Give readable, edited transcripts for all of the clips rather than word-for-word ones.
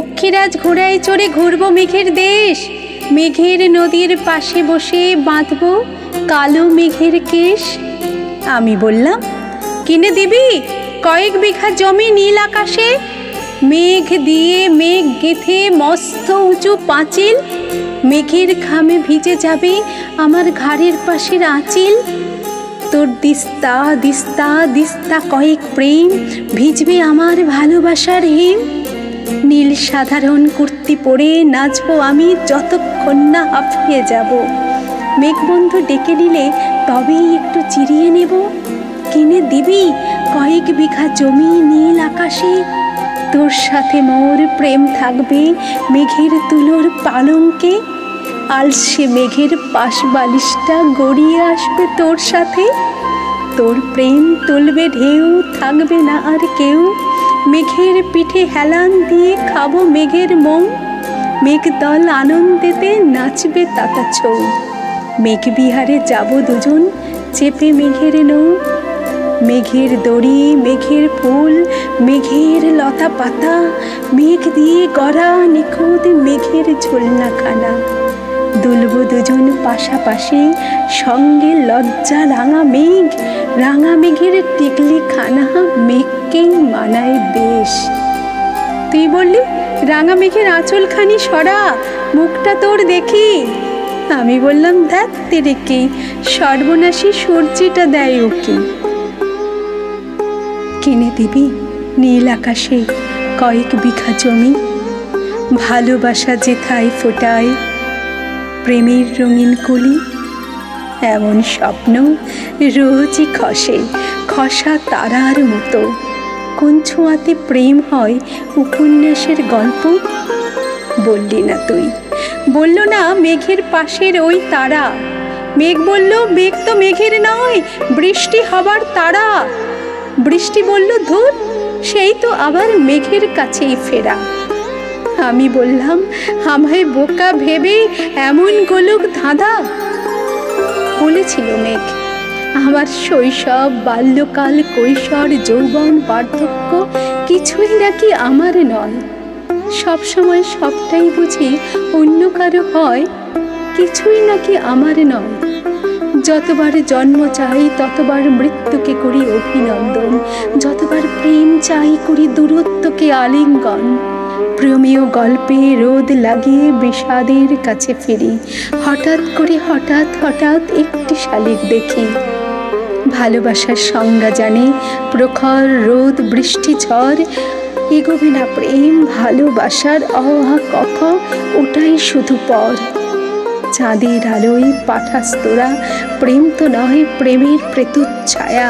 পক্ষীরাজ ঘোড়ায় চড়ে ঘুরব মেঘের দেশ, মেঘের নদীর পাশে বসে বাঁধব কালো মেঘের কেশ। আমি বললাম, কিনে দিবি কয়েক বিঘা জমি নীল আকাশে, মেঘ দিয়ে মেঘ গেঁথে মস্ত উঁচু পাঁচিল, মেঘের ঘামে ভিজে যাবে আমার ঘাড়ের পাশের আঁচিল। তোর দিস্তা দিস্তা দিস্তা কয়েক প্রেম ভিজবে আমার ভালোবাসার হিম। নীল সাধারণ কুর্তি পরে নাচবো আমি যতক্ষণ না হাঁপিয়ে যাব। মেঘবন্ধু ডেকে নিলে তবেই একটু চিরিয়ে নেব। কিনে দিবি কয়েক বিঘা জমি নীল আকাশে, তোর সাথে মোর প্রেম থাকবে মেঘের তুলোর পালঙ্কে। আলসে মেঘের পাশ বালিশটা গড়িয়ে আসবে তোর সাথে, তোর প্রেম তুলবে ঢেউ, থাকবে না আর কেউ। মেঘের পিঠে হেলান দিয়ে খাবো মেঘের মৌ, মেঘদল আনন্দেতে নাচবে তাতা ছৌ। মেঘ বিহারে যাব দুজন চেপে মেঘের নৌ, মেঘের দড়ি মেঘের ফুল মেঘের লতা পাতা, মেঘ দিয়ে গড়া নিখুঁত মেঘের ঝোলনাখানা। দুলব দুজন পাশাপাশি সঙ্গে লজ্জা রাঙা মেঘ, রাঙা মেঘের টিকলি খানা মেঘকেই মানায় বেশ। তুই বললি রাঙা মেঘের আঁচলখানি সরা, মুখটা তোর দেখি। আমি বললাম, ধ্যাত তেরেকে সর্বনাশী সূর্যিটা দেয় ওকে। কিনে দিবি নীল আকাশে কয়েক বিঘা জমি, ভালোবাসা যেথায় ফোটায় প্রেমের রঙিন কলি। এমন স্বপ্ন রোজই খসে খসা তারার মতো, কোন ছোঁয়াতে প্রেম হয় উপন্যাসের গল্প। বললি না তুই, বলল না মেঘের পাশের ওই তারা। মেঘ বলল, মেঘ তো মেঘের নয়, বৃষ্টি হবার তারা। বৃষ্টি বলল, ধুর, সেই তো আবার মেঘের কাছেই ফেরা। আমি বললাম, আমায় বোকা ভেবে এমন গোলক ধাঁধা। বলেছিল মেঘ, আমার শৈশব বাল্যকাল কৈশোর যৌবন বার্ধক্য কিছুই নাকি আমার নয়। সবসময় সবটাই বুঝি অন্য কারো হয়, কিছুই নাকি আমার নয়। যতবার জন্ম চাই ততবার মৃত্যুকে করি অভিনন্দন, যতবার প্রেম চাই করি দূরত্বকে আলিঙ্গন। প্রেমীয় গল্পে রোদ লাগিয়ে বিষাদের কাছে ফিরি, হঠাৎ করে হঠাৎ হঠাৎ একটি শালিক দেখি। ভালোবাসার সংজ্ঞা জানে প্রখর রোদ বৃষ্টি ঝড়, এগোবে না প্রেম ভালোবাসার অহা কখ, ওটাই শুধু পর। চাঁদের আলোয় পাঠাস্তরা প্রেম তো নয়, প্রেমের প্রেতুচ্ছায়া।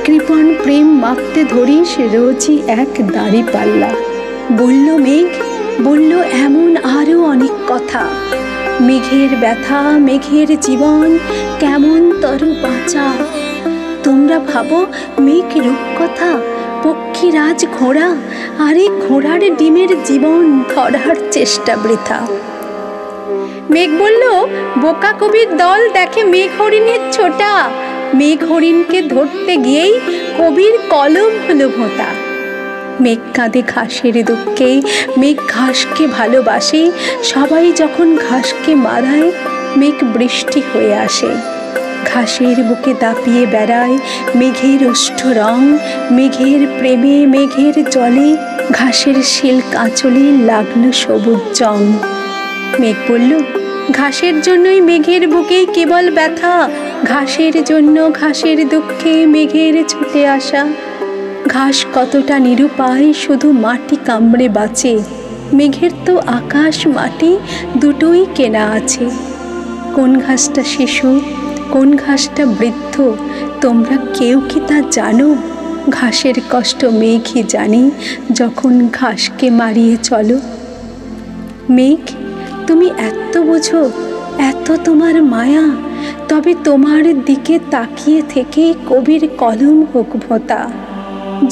কৃপণ প্রেম মাপতে ধরিস রোজই এক দাড়ি পাল্লা। বলল মেঘ, বলল এমন আরও অনেক কথা। মেঘের ব্যথা মেঘের জীবন কেমন তর বাঁচা। তোমরা ভাবো মেঘ রূপকথা, পক্ষীরাজ ঘোড়া, আরে ঘোড়ার ডিমের জীবন ধরার চেষ্টা বৃথা। মেঘ বলল, বোকা কবির দল দেখে মেঘ হরিণের ছোটা। মেঘ হরিণকে ধরতে গিয়েই কবির কলম হলো ভোঁতা। মেঘ কাঁদে ঘাসের দুঃখে, মেঘ ঘাসকে ভালোবাসে। সবাই যখন ঘাসকে মারায় মেঘ বৃষ্টি হয়ে আসে। ঘাসের বুকে দাপিয়ে বেড়ায় মেঘের ওষ্ঠ রং, মেঘের প্রেমে মেঘের জলে ঘাসের শিল্ক আঁচলে লাগলো সবুজ জং। মেঘ বলল, ঘাসের জন্যই মেঘের বুকে কেবল ব্যথা, ঘাসের জন্য ঘাসের দুঃখে মেঘের ছুটে আসা। ঘাস কতটা নিরুপায়, শুধু মাটি কামড়ে বাঁচে। মেঘের তো আকাশ মাটি দুটোই কেনা আছে। কোন ঘাসটা শিশু কোন ঘাসটা বৃদ্ধ তোমরা কেউ কি তা জানো? ঘাসের কষ্ট মেঘই জানে যখন ঘাসকে মারিয়ে চলো। মেঘ, তুমি এত বোঝো, এত তোমার মায়া, তবে তোমার দিকে তাকিয়ে থেকে কবির কলম হোক ভোঁতা।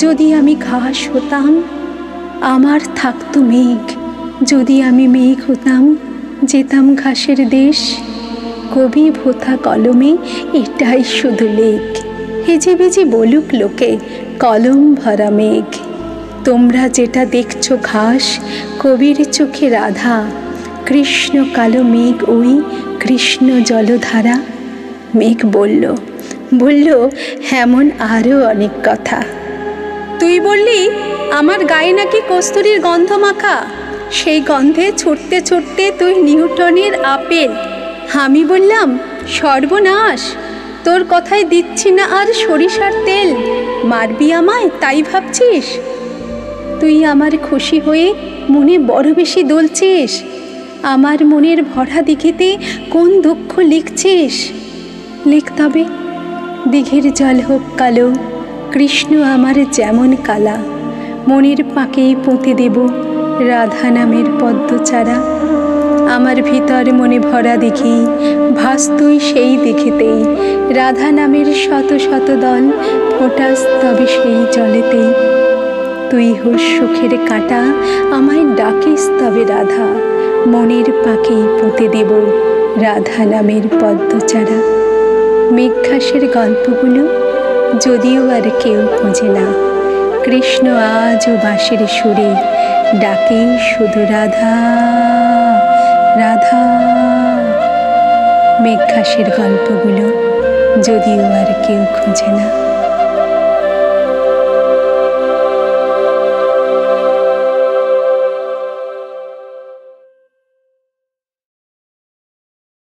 যদি আমি ঘাস হতাম আমার থাকতো মেঘ, যদি আমি মেঘ হতাম যেতাম ঘাসের দেশ। কবি ভোঁতা কলমে এটাই শুধু লেখ, হেজে বেজে বলুক লোকে কলম ভরা মেঘ। তোমরা যেটা দেখছো ঘাস, কবির চোখে রাধা, কৃষ্ণ কালো মেঘ ওই কৃষ্ণ জলধারা। মেঘ বলল বলল এমন আরও অনেক কথা। তুই বললি আমার গায়ে নাকি কস্তুরীর গন্ধ মাখা, সেই গন্ধে ছুটতে ছুটতে তুই নিউটনের আপেল। আমি বললাম সর্বনাশ, তোর কথায় দিচ্ছি না আর সরিষার তেল, মারবি আমায় তাই ভাবছিস? তুই আমার খুশি হয়ে মনে বড় বেশি দলছিস, আমার মনের ভরা দিঘিতে কোন দুঃখ লিখছিস? লিখ তবে, দিঘির জল হোক কালো, কৃষ্ণ আমার যেমন কালা, মনের পাকেই পুঁতে দেব রাধা নামের পদ্মচারা। আমার ভিতর মনে ভরা দেখি ভাস তুই সেই দেখিতেই, রাধা নামের শত শত দল ফোটাস তবে সেই জলেতেই। তুই হোস সুখের কাঁটা, আমায় ডাকিস তবে রাধা, মনের পাকেই পুঁতে দেব রাধা নামের পদ্মচারা। মেঘঘাসের গল্পগুলো যদিও আর কেউ খোঁজে না, কৃষ্ণ আজও বাঁশির সুরে ডাকে শুধু রাধা রাধা। মেঘঘাসের গল্পগুলো যদিও আর কেউ খোঁজে না।